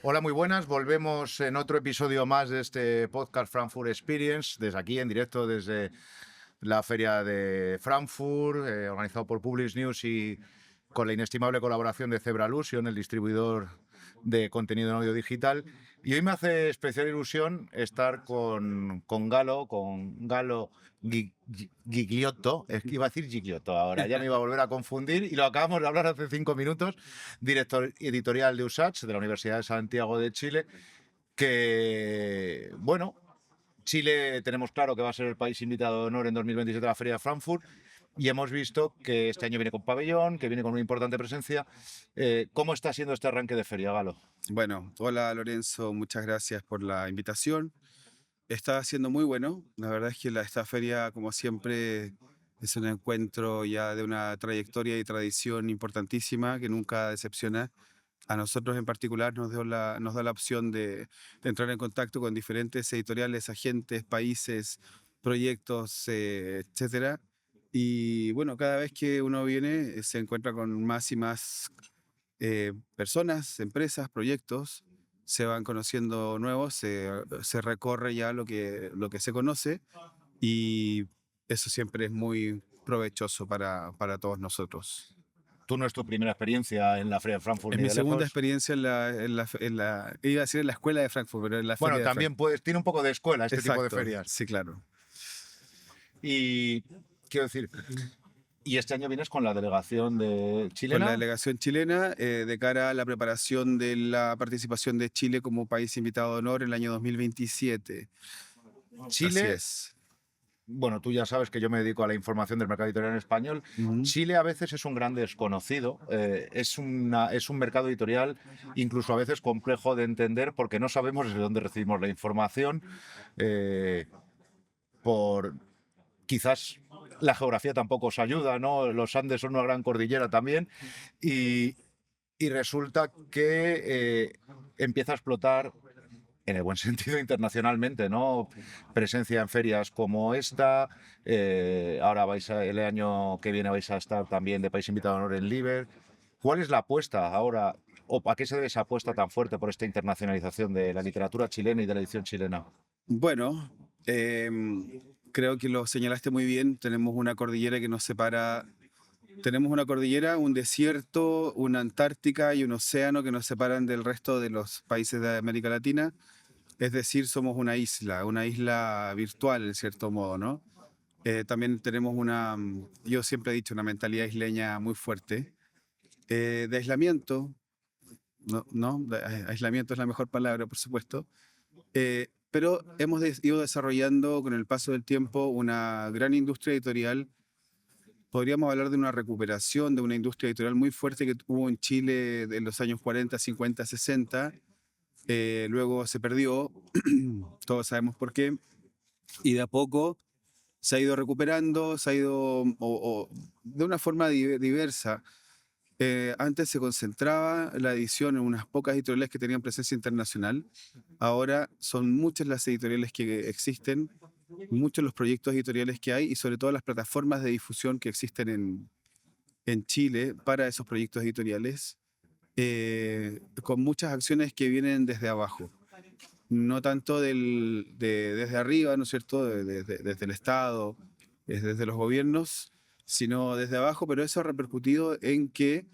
Hola, muy buenas. Volvemos en otro episodio más de este podcast Frankfurt Experience, desde aquí en directo desde la feria de Frankfurt, organizado por Publish News y con la inestimable colaboración de Zebralusion, el distribuidor de contenido en audio digital. Y hoy me hace especial ilusión estar con Galo Gigliotto. Es que iba a decir Gigliotto ahora, ya me iba a volver a confundir y lo acabamos de hablar hace 5 minutos, director editorial de USACH, de la Universidad de Santiago de Chile, que, bueno, Chile tenemos claro que va a ser el país invitado de honor en 2027 a la Feria de Frankfurt y hemos visto que este año viene con pabellón, que viene con una importante presencia. ¿Cómo está siendo este arranque de feria, Galo? Bueno, hola Lorenzo, muchas gracias por la invitación. Está siendo muy bueno. La verdad es que esta feria, como siempre, es un encuentro ya de una trayectoria y tradición importantísima que nunca decepciona. A nosotros en particular nos da la opción de entrar en contacto con diferentes editoriales, agentes, países, proyectos, etcétera. Y bueno, cada vez que uno viene se encuentra con más y más personas, empresas, proyectos, se van conociendo nuevos, se recorre ya lo que se conoce y eso siempre es muy provechoso para todos nosotros. Tú no es tu primera experiencia en la Feria de Frankfurt Es ni mi de segunda lejos. experiencia iba a decir en la escuela de Frankfurt, pero en la Bueno, feria de también Frankfurt. tiene un poco de escuela este tipo de Exacto, ferias. sí, claro. Y quiero decir, y este año vienes con la delegación de Con la chilena. delegación chilena, de cara a la preparación de la participación de Chile como país invitado de honor en el año 2027. Así Chile, es. bueno, tú ya sabes que yo me dedico a la información del mercado editorial en español. Ujú. Chile a veces es un gran desconocido, es un mercado editorial incluso a veces complejo de entender porque no sabemos desde dónde recibimos la información, eh, por quizás la geografía tampoco os ayuda, ¿no? Los Andes son una gran cordillera también y, y resulta que empieza a explotar en el buen sentido internacionalmente, ¿no? Presencia en ferias como esta. Ahora el año que viene vais a estar también de país invitado de honor en Liber. ¿Cuál es la apuesta ahora, o a qué se debe esa apuesta tan fuerte por esta internacionalización de la literatura chilena y de la edición chilena? Bueno, creo que lo señalaste muy bien. Tenemos una cordillera que nos separa. Tenemos una cordillera, un desierto, una Antártica y un océano que nos separan del resto de los países de América Latina. Es decir, somos una isla virtual, en cierto modo, ¿no? También tenemos yo siempre he dicho, una mentalidad isleña muy fuerte, de aislamiento, ¿no? ¿No? Aislamiento es la mejor palabra, por supuesto. Pero ido desarrollando con el paso del tiempo una gran industria editorial. Podríamos hablar de una recuperación de una industria editorial muy fuerte que hubo en Chile en los años 40, 50, 60. Luego se perdió, todos sabemos por qué, y de a poco se ha ido recuperando, se ha ido de una forma diversa. Antes se concentraba la edición en unas pocas editoriales que tenían presencia internacional. Ahora son muchas las editoriales que existen, muchos los proyectos editoriales que hay y sobre todo las plataformas de difusión que existen en Chile para esos proyectos editoriales, con muchas acciones que vienen desde abajo. No tanto desde arriba, ¿no es cierto? Desde el Estado, desde los gobiernos, sino desde abajo, pero eso ha repercutido en que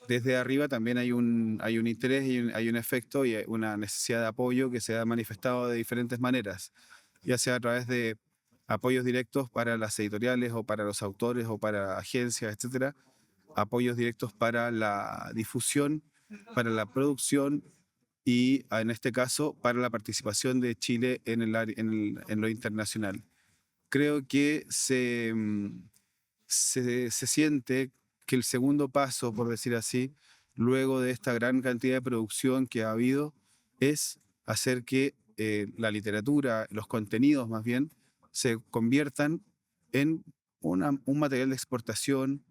desde arriba también hay un interés y hay un efecto y una necesidad de apoyo que se ha manifestado de diferentes maneras, ya sea a través de apoyos directos para las editoriales o para los autores o para agencias, etcétera, apoyos directos para la difusión, para la producción y en este caso para la participación de Chile en lo internacional. Creo que se siente que el segundo paso, por decir así, luego de esta gran cantidad de producción que ha habido, es hacer que la literatura, los contenidos más bien, se conviertan en un material de exportación,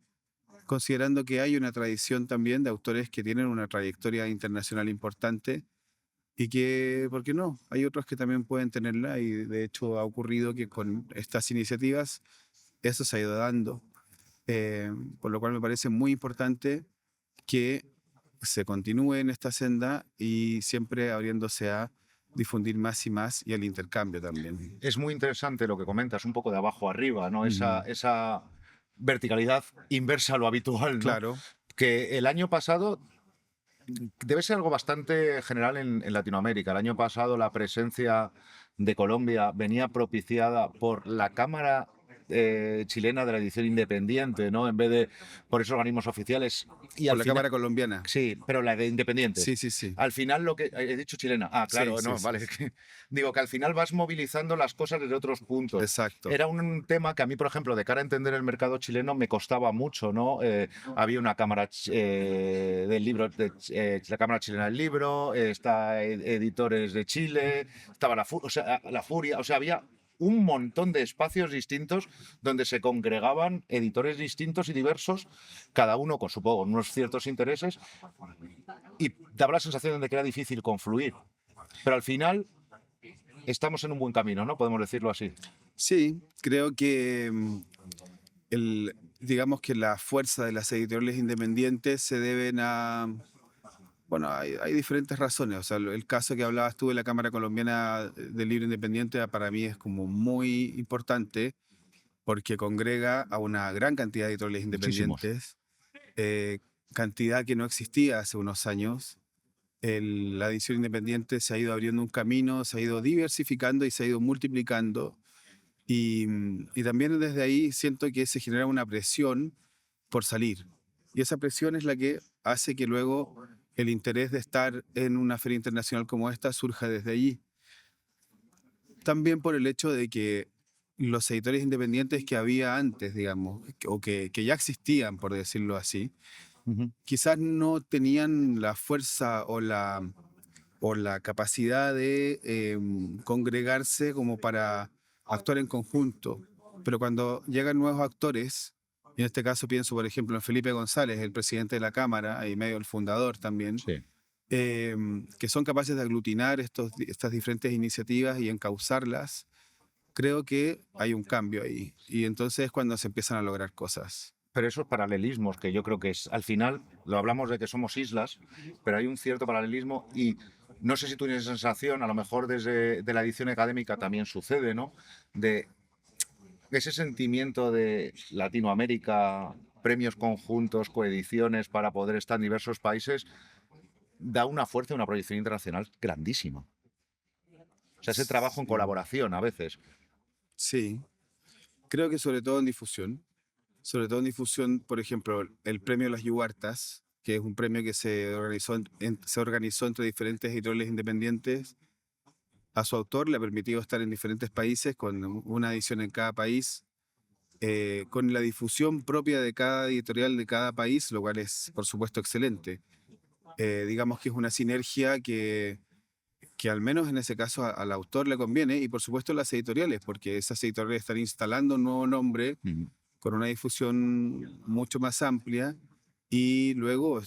considerando que hay una tradición también de autores que tienen una trayectoria internacional importante y que, ¿por qué no? Hay otros que también pueden tenerla y de hecho ha ocurrido que con estas iniciativas eso se ha ido dando. Por lo cual me parece muy importante que se continúe en esta senda y siempre abriéndose a difundir más y más y al intercambio también. Es muy interesante lo que comentas, un poco de abajo arriba, ¿no? Ujú. Esa verticalidad inversa a lo habitual, ¿no? Claro, Que el año pasado debe ser algo bastante general en Latinoamérica. El año pasado la presencia de Colombia venía propiciada por la Cámara chilena de la edición independiente, ¿no? En vez de por esos organismos oficiales. Y por al la final, Cámara Colombiana. sí, pero la de independiente. Sí, sí, sí. Al final lo que he dicho chilena. Ah, Sí, claro, sí, no, sí. vale. Digo que al final vas movilizando las cosas desde otros puntos. Exacto. Era un tema que a mí, por ejemplo, de cara a entender el mercado chileno me costaba mucho, ¿no? Había una cámara del libro, la Cámara Chilena del Libro, está Editores de Chile, estaba o sea, la Furia, o sea, había un montón de espacios distintos donde se congregaban editores distintos y diversos, cada uno con, supongo, unos ciertos intereses, y daba la sensación de que era difícil confluir. Pero al final estamos en un buen camino, ¿no? Podemos decirlo así. Sí, creo que digamos que la fuerza de las editoriales independientes se deben a, bueno, hay diferentes razones. O sea, el caso que hablabas tú de la Cámara Colombiana del Libro Independiente para mí es como muy importante porque congrega a una gran cantidad de editoriales Muchísimos. independientes, eh, cantidad que no existía hace unos años. La edición independiente se ha ido abriendo un camino, se ha ido diversificando y se ha ido multiplicando. Y también desde ahí siento que se genera una presión por salir. Y esa presión es la que hace que luego el interés de estar en una feria internacional como esta surja desde allí. También por el hecho de que los editores independientes que había antes, digamos, o que ya existían, por decirlo así, Ujú. quizás no tenían la fuerza o la capacidad de congregarse como para actuar en conjunto. Pero cuando llegan nuevos actores, y en este caso pienso, por ejemplo, en Felipe González, el presidente de la Cámara y medio el fundador también, Sí. que son capaces de aglutinar estas diferentes iniciativas y encauzarlas, creo que hay un cambio ahí. Y entonces es cuando se empiezan a lograr cosas. Pero esos paralelismos que yo creo que es, al final, lo hablamos de que somos islas, pero hay un cierto paralelismo y no sé si tú tienes sensación, a lo mejor desde de la edición académica también sucede, ¿no? De ese sentimiento de Latinoamérica, premios conjuntos, coediciones para poder estar en diversos países, da una fuerza y una proyección internacional grandísima. O sea, ese trabajo en Sí. colaboración a veces. Sí, creo que sobre todo en difusión, por ejemplo, el premio Las Yugartas, que es un premio que se organizó, se organizó entre diferentes editoriales independientes. A su autor le ha permitido estar en diferentes países con una edición en cada país, con la difusión propia de cada editorial de cada país, lo cual es, por supuesto, excelente. Digamos que es una sinergia que al menos en ese caso al autor le conviene y, por supuesto, a las editoriales, porque esas editoriales están instalando un nuevo nombre Ujú. con una difusión mucho más amplia y luego,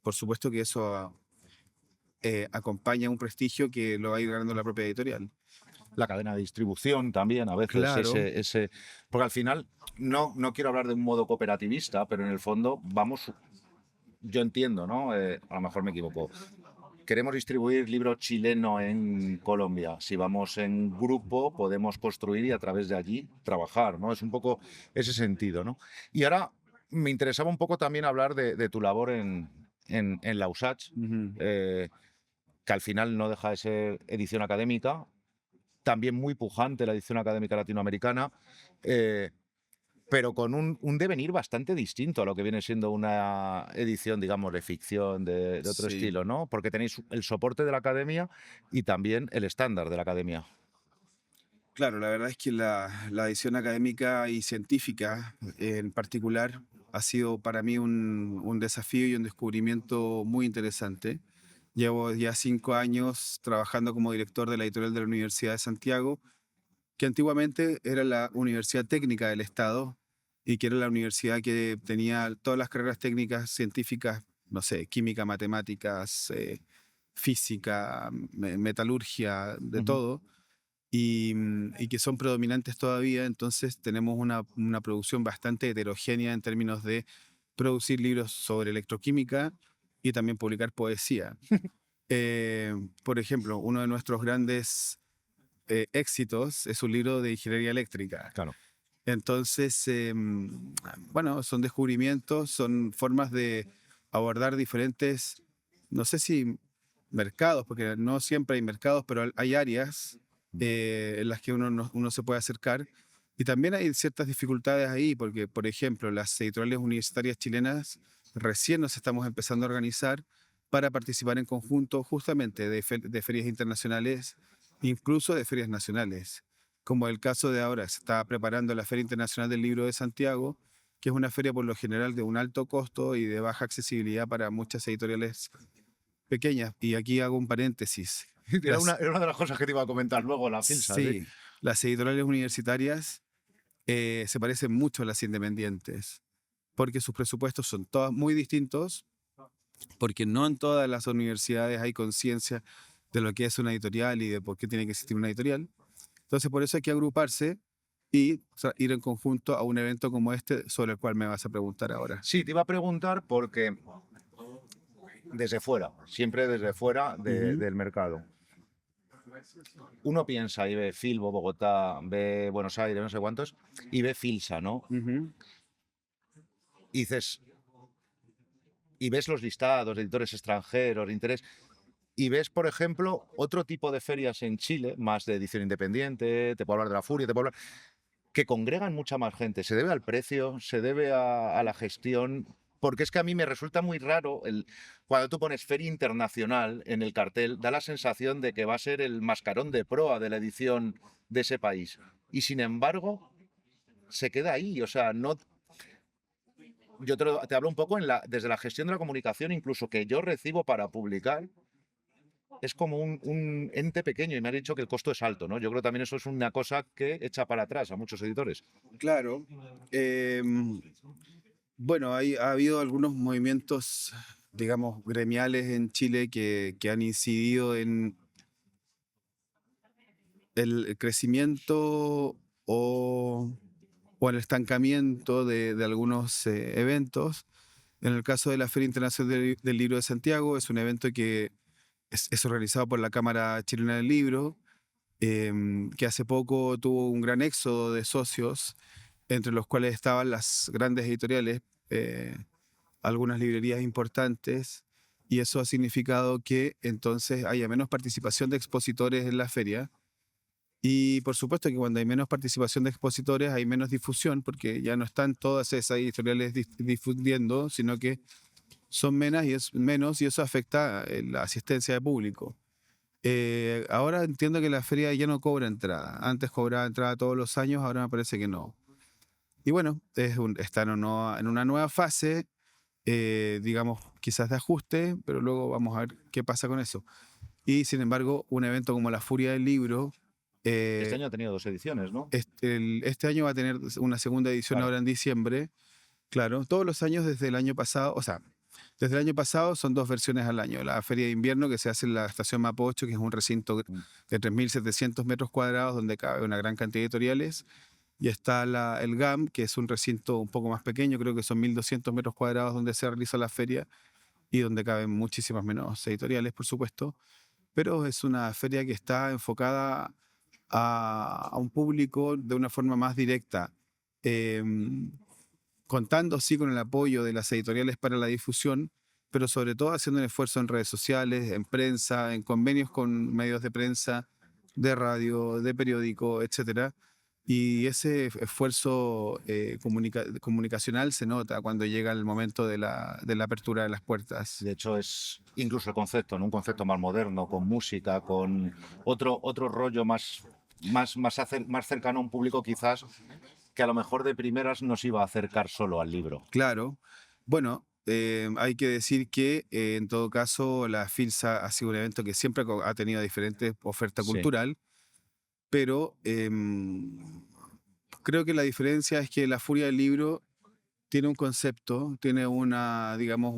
por supuesto que eso acompaña un prestigio que lo va a ir ganando la propia editorial. La cadena de distribución también, a veces, Claro, porque al final no quiero hablar de un modo cooperativista, pero en el fondo vamos, yo entiendo, ¿no? A lo mejor me equivoco. Queremos distribuir libro chileno en Colombia. Si vamos en grupo, podemos construir y a través de allí trabajar, ¿no? Es un poco ese sentido, ¿no? Y ahora me interesaba un poco también hablar de tu labor en la USACH, ujú, eh, que al final no deja de ser edición académica, también muy pujante la edición académica latinoamericana, eh, pero con un devenir bastante distinto a lo que viene siendo una edición, digamos, de ficción de otro sí. estilo, ¿no? Porque tenéis el soporte de la academia y también el estándar de la academia. Claro, la verdad es que la edición académica y científica en particular ha sido para mí un desafío y un descubrimiento muy interesante. Llevo ya 5 años trabajando como director de la editorial de la Universidad de Santiago, que antiguamente era la Universidad Técnica del Estado y que era la universidad que tenía todas las carreras técnicas científicas, no sé, química, matemáticas, física, metalurgia, de Ujú. todo y que son predominantes todavía, entonces tenemos una producción bastante heterogénea en términos de producir libros sobre electroquímica, y también publicar poesía. Por ejemplo, uno de nuestros grandes éxitos es un libro de ingeniería eléctrica. Claro. Entonces, bueno, son descubrimientos, son formas de abordar diferentes, no sé si mercados, porque no siempre hay mercados, pero hay áreas en las que uno se puede acercar. Y también hay ciertas dificultades ahí, porque, por ejemplo, las editoriales universitarias chilenas recién nos estamos empezando a organizar para participar en conjunto justamente de ferias internacionales, incluso de ferias nacionales, como el caso de ahora. Se está preparando la Feria Internacional del Libro de Santiago, que es una feria por lo general de un alto costo y de baja accesibilidad para muchas editoriales pequeñas. Y aquí hago un paréntesis. Las, Era una de las cosas que te iba a comentar luego, la Filsa, sí. sí, las editoriales universitarias se parecen mucho a las independientes, porque sus presupuestos son todos muy distintos, porque no en todas las universidades hay conciencia de lo que es una editorial y de por qué tiene que existir una editorial. Entonces, por eso hay que agruparse y, o sea, ir en conjunto a un evento como este, sobre el cual me vas a preguntar ahora. Sí, te iba a preguntar porque desde fuera, siempre desde fuera Ujú, del mercado. Uno piensa y ve Filbo, Bogotá, ve Buenos Aires, no sé cuántos, y ve Filsa, ¿no? ujú, Y dices, y ves los listados de editores extranjeros, de interés, y ves, por ejemplo, otro tipo de ferias en Chile, más de edición independiente, te puedo hablar de la Furia, te puedo hablar, que congregan mucha más gente. Se debe al precio, se debe a la gestión, porque es que a mí me resulta muy raro cuando tú pones Feria Internacional en el cartel, da la sensación de que va a ser el mascarón de proa de la edición de ese país. Y sin embargo, se queda ahí. O sea, no. Yo te hablo un poco desde la gestión de la comunicación, incluso que yo recibo para publicar. Es como un ente pequeño y me han dicho que el costo es alto, ¿no? Yo creo que también eso es una cosa que echa para atrás a muchos editores. claro. Bueno, ha habido algunos movimientos, digamos, gremiales en Chile que han incidido en el crecimiento o el estancamiento de algunos eventos. En el caso de la Feria Internacional del Libro de Santiago, es un evento que es organizado por la Cámara Chilena del Libro, que hace poco tuvo un gran éxodo de socios, entre los cuales estaban las grandes editoriales, eh, algunas librerías importantes, y eso ha significado que entonces haya menos participación de expositores en la feria. Y por supuesto que cuando hay menos participación de expositores hay menos difusión, porque ya no están todas esas editoriales difundiendo, sino que son menos y eso afecta la asistencia de público. Ahora entiendo que la feria ya no cobra entrada. Antes cobraba entrada todos los años, ahora me parece que no. Y bueno, está en una nueva fase, digamos, quizás de ajuste, pero luego vamos a ver qué pasa con eso. Y sin embargo, un evento como la Furia del Libro, Este eh, año ha tenido dos ediciones, ¿no? este año va a tener una segunda edición Claro. ahora en diciembre. Claro, todos los años desde el año pasado, o sea, desde el año pasado son dos versiones al año. La feria de invierno que se hace en la estación Mapocho, que es un recinto Mm. de 3.700 metros cuadrados donde cabe una gran cantidad de editoriales. Y está el GAM, que es un recinto un poco más pequeño, creo que son 1.200 metros cuadrados donde se realiza la feria y donde caben muchísimas menos editoriales, por supuesto. Pero es una feria que está enfocada a un público de una forma más directa. Em, Contando sí con el apoyo de las editoriales para la difusión, pero sobre todo haciendo un esfuerzo en redes sociales, en prensa, en convenios con medios de prensa, de radio, de periódico, etcétera. Y ese esfuerzo comunicacional se nota cuando llega el momento de la apertura de las puertas. De hecho, es incluso el concepto, ¿no? Un concepto más moderno, con música, con otro rollo más cercano a un público quizás que a lo mejor de primeras nos iba a acercar solo al libro. Claro. Bueno, hay que decir que en todo caso la FILSA ha sido un evento que siempre ha tenido diferentes oferta Sí, cultural, pero creo que la diferencia es que la Furia del Libro tiene un concepto, tiene digamos,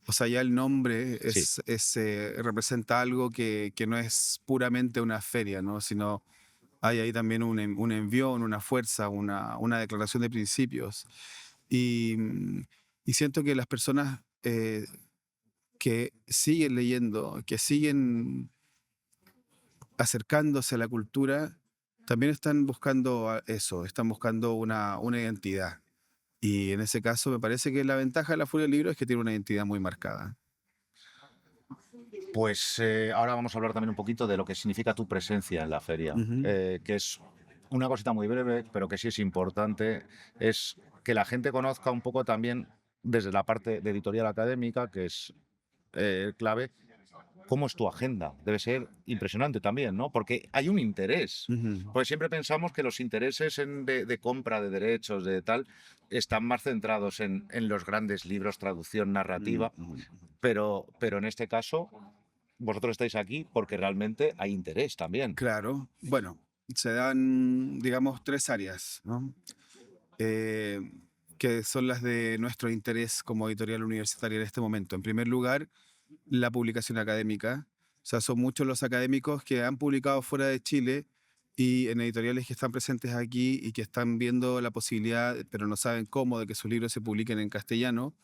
o sea, ya el nombre sí. representa algo que no es puramente una feria, ¿no? Sino hay ahí también un envión, una fuerza, una declaración de principios. Y, y siento que las personas que siguen leyendo, que siguen acercándose a la cultura, también están buscando eso, están buscando una identidad. Y en ese caso me parece que la ventaja de la Furia del Libro es que tiene una identidad muy marcada. Pues ahora vamos a hablar también un poquito de lo que significa tu presencia en la feria, Ujú, que es una cosita muy breve, pero que sí es importante, es que la gente conozca un poco también desde la parte de editorial académica, que es clave, cómo es tu agenda. Debe ser impresionante también, ¿no? Porque hay un interés. ujú, Porque siempre pensamos que los intereses de compra de derechos, de tal, están más centrados en los grandes libros, traducción ujú, narrativa, ujú. pero en este caso vosotros estáis aquí porque realmente hay interés también. Claro, bueno, se dan, digamos, tres áreas, ¿no? Eh, que son las de nuestro interés como editorial universitaria en este momento. En primer lugar, la publicación académica. O sea, son muchos los académicos que han publicado fuera de Chile y en editoriales que están presentes aquí y que están viendo la posibilidad, pero no saben cómo, de que sus libros se publiquen en castellano,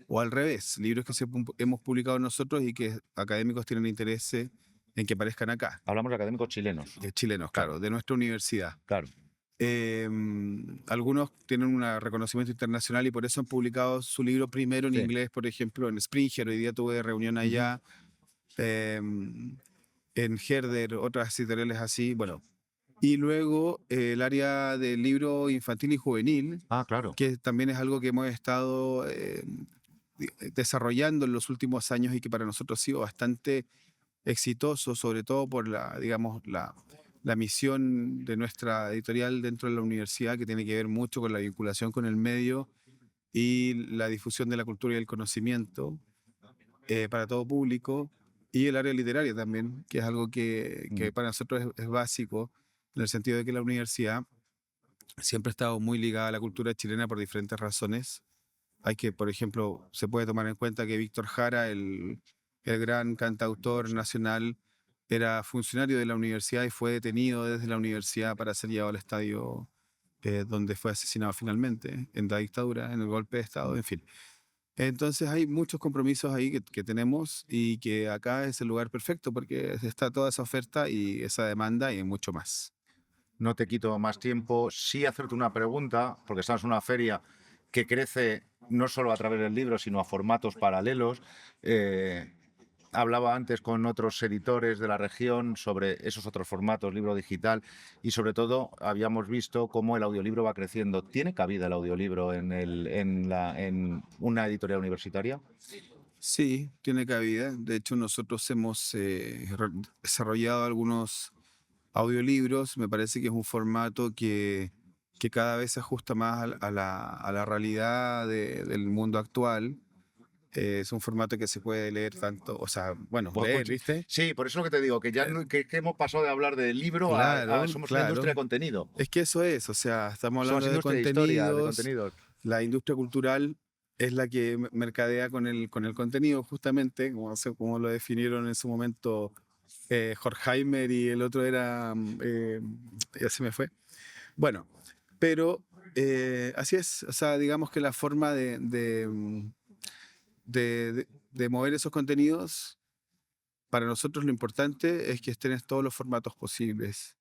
o al revés, libros que hemos publicado nosotros y que académicos tienen interés en que aparezcan acá. Hablamos de académicos chilenos. Chilenos, Claro, claro, de nuestra universidad. claro. Eh, Algunos tienen un reconocimiento internacional y por eso han publicado su libro primero en Sí. inglés, por ejemplo, en Springer. Hoy día tuve reunión Ujú. allá, eh, en Herder, otras editoriales así. Bueno, y luego el área del libro infantil y juvenil, Ah, claro. que también es algo que hemos estado desarrollando en los últimos años y que para nosotros ha sido bastante exitoso, sobre todo por digamos, la misión de nuestra editorial dentro de la universidad, que tiene que ver mucho con la vinculación con el medio y la difusión de la cultura y el conocimiento para todo público, y el área literaria también, que es algo que Ujú. para nosotros es básico, en el sentido de que la universidad siempre ha estado muy ligada a la cultura chilena por diferentes razones. Hay que, por ejemplo, se puede tomar en cuenta que Víctor Jara, el gran cantautor nacional, era funcionario de la universidad y fue detenido desde la universidad para ser llevado al estadio donde fue asesinado finalmente, en la dictadura, en el golpe de Estado, en fin. Entonces hay muchos compromisos ahí que tenemos y que acá es el lugar perfecto porque está toda esa oferta y esa demanda y mucho más. No te quito más tiempo. Sí hacerte una pregunta, porque estamos en una feria que crece no solo a través del libro, sino a formatos paralelos. Eh, Hablaba antes con otros editores de la región sobre esos otros formatos, libro digital, y sobre todo habíamos visto cómo el audiolibro va creciendo. ¿Tiene cabida el audiolibro en una editorial universitaria? Sí, tiene cabida. De hecho, nosotros hemos desarrollado algunos audiolibros. Me parece que es un formato que cada vez se ajusta más a la realidad del mundo actual. Es un formato que se puede leer tanto, o sea, bueno, Pues, leer, ¿viste? sí, por eso lo que te digo, que ya Eh, que hemos pasado de hablar de libro a claro, somos una industria de claro. contenido. Es que eso es, o sea, estamos Somos hablando de industria de historia, de contenidos. contenidos. La industria cultural es la que mercadea con el contenido, justamente, como, como lo definieron en su momento Horkheimer y el otro era, ya se me fue. Bueno, pero así es, o sea, digamos que la forma de mover esos contenidos, para nosotros lo importante es que estén en todos los formatos posibles.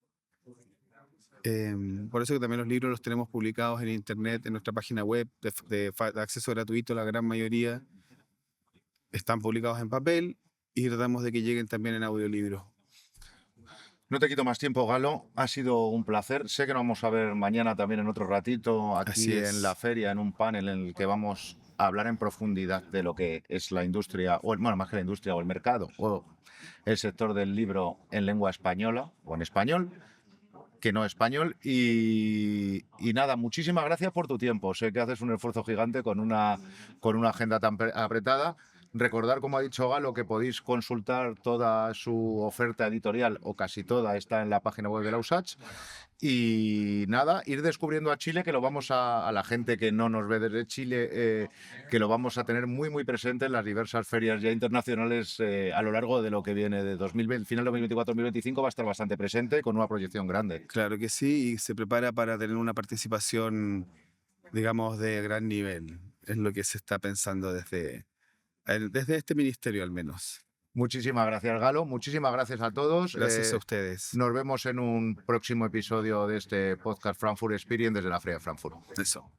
Por eso que también los libros los tenemos publicados en internet, en nuestra página web de acceso gratuito, la gran mayoría están publicados en papel y tratamos de que lleguen también en audiolibro. No te quito más tiempo, Galo. Ha sido un placer. Sé que nos vamos a ver mañana también en otro ratito aquí Así en la es. feria, en un panel en el que vamos a hablar en profundidad de lo que es la industria, o bueno, más que la industria, o el mercado, o el sector del libro en lengua española o en español, que no español. Y nada, muchísimas gracias por tu tiempo. Sé que haces un esfuerzo gigante con una agenda tan apretada. Recordar, como ha dicho Galo, que podéis consultar toda su oferta editorial, o casi toda, está en la página web de la USACH. Y nada, ir descubriendo a Chile, que lo vamos a la gente que no nos ve desde Chile, que lo vamos a tener muy, muy presente en las diversas ferias ya internacionales a lo largo de lo que viene de 2020, final de 2024-2025, va a estar bastante presente con una proyección grande. Claro que sí, y se prepara para tener una participación, digamos, de gran nivel. Es lo que se está pensando desde este ministerio al menos. Muchísimas gracias, Galo. Muchísimas gracias a todos. Gracias a ustedes. Nos vemos en un próximo episodio de este podcast Frankfurt Experience desde la Feria de Frankfurt. Eso.